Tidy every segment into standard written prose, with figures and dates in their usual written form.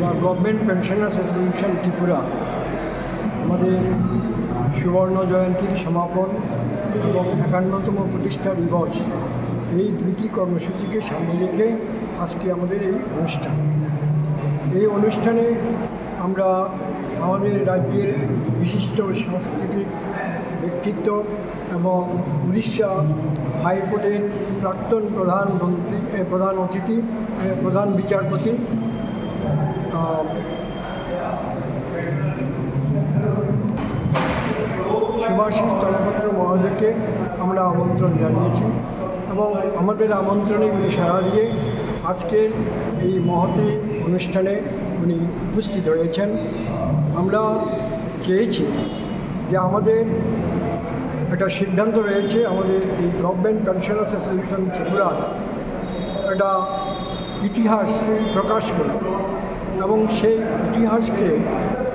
বা government pensioners association Tripura আমাদের সুবর্ণ জয়ন্তীর সমাপন এবং ৫১তম প্রতিষ্ঠা দিবস এই দুইটি কর্মসূচিকে সামনে রেখে আজকে আমাদের এই অনুষ্ঠানে আমরা আমাদের রাজ্যের বিশিষ্ট সাংস্কৃতিক ব্যক্তিত্ব এবং উড়িষ্যা হাইকোর্টের প্রাক্তন প্রধান অতিথি প্রধান বিচারপতি শুভাশিস তলপত্র মহোদয়কে আমরা আমন্ত্রণ জানিয়েছি এবং আমাদের আমন্ত্রণে উনি সাড়া দিয়ে আজকের এই মহতী অনুষ্ঠানে উনি উপস্থিত হয়েছেন। আমরা চেয়েছি যে আমাদের একটা সিদ্ধান্ত রয়েছে আমাদের এই গভর্নমেন্ট পেনশনার্স অ্যাসোসিয়েশন ত্রিপুরার একটা ইতিহাস প্রকাশ করে এবং সেই ইতিহাসকে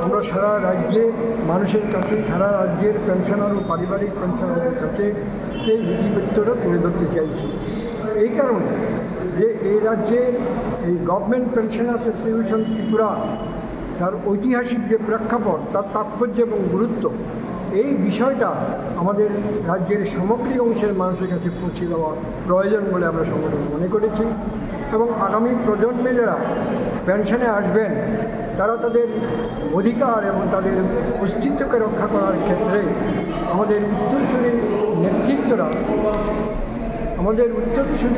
আমরা সারা রাজ্যের মানুষের কাছে, সারা রাজ্যের পেনশনার ও পারিবারিক পেনশনারদের কাছে সেই ইতিবৃত্তটা তুলে ধরতে চাইছি। এই কারণে যে এই রাজ্যের এই গভর্নমেন্ট পেনশনার্স অ্যাসোসিয়েশন ত্রিপুরা তার ঐতিহাসিক যে প্রেক্ষাপট, তার তাৎপর্য এবং গুরুত্ব, এই বিষয়টা আমাদের রাজ্যের সামগ্রিক অংশের মানুষের কাছে পৌঁছে দেওয়া প্রয়োজন বলে আমরা সংগঠন মনে করেছি এবং আগামী প্রজন্মে যারা পেনশনে আসবেন তারা তাদের অধিকার এবং তাদের অস্তিত্বকে রক্ষা করার ক্ষেত্রে আমাদের উত্তরসূরি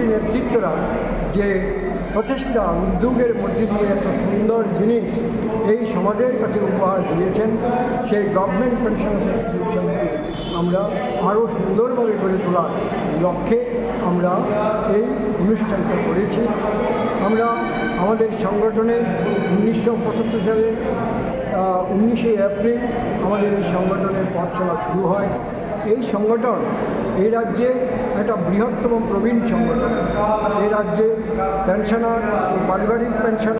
নেতৃত্বরা যে প্রচেষ্টা উদ্যোগের মধ্যে দিয়ে একটা সুন্দর জিনিস এই সমাজের কাছে উপহার দিয়েছেন, সেই গভর্নমেন্ট পেনশনার্স অ্যাসোসিয়েশনকে আমরা আরও সুন্দরভাবে গড়ে তোলার লক্ষ্যে আমরা এই অনুষ্ঠানটা করেছি। আমরা আমাদের সংগঠনে 1975 সালের 19শে এপ্রিল আমাদের এই সংগঠনের পথ চলা শুরু হয়। এই সংগঠন এই রাজ্যে একটা বৃহত্তম প্রবীণ সংগঠন। এই রাজ্যে পেনশনার ও পারিবারিক পেনশন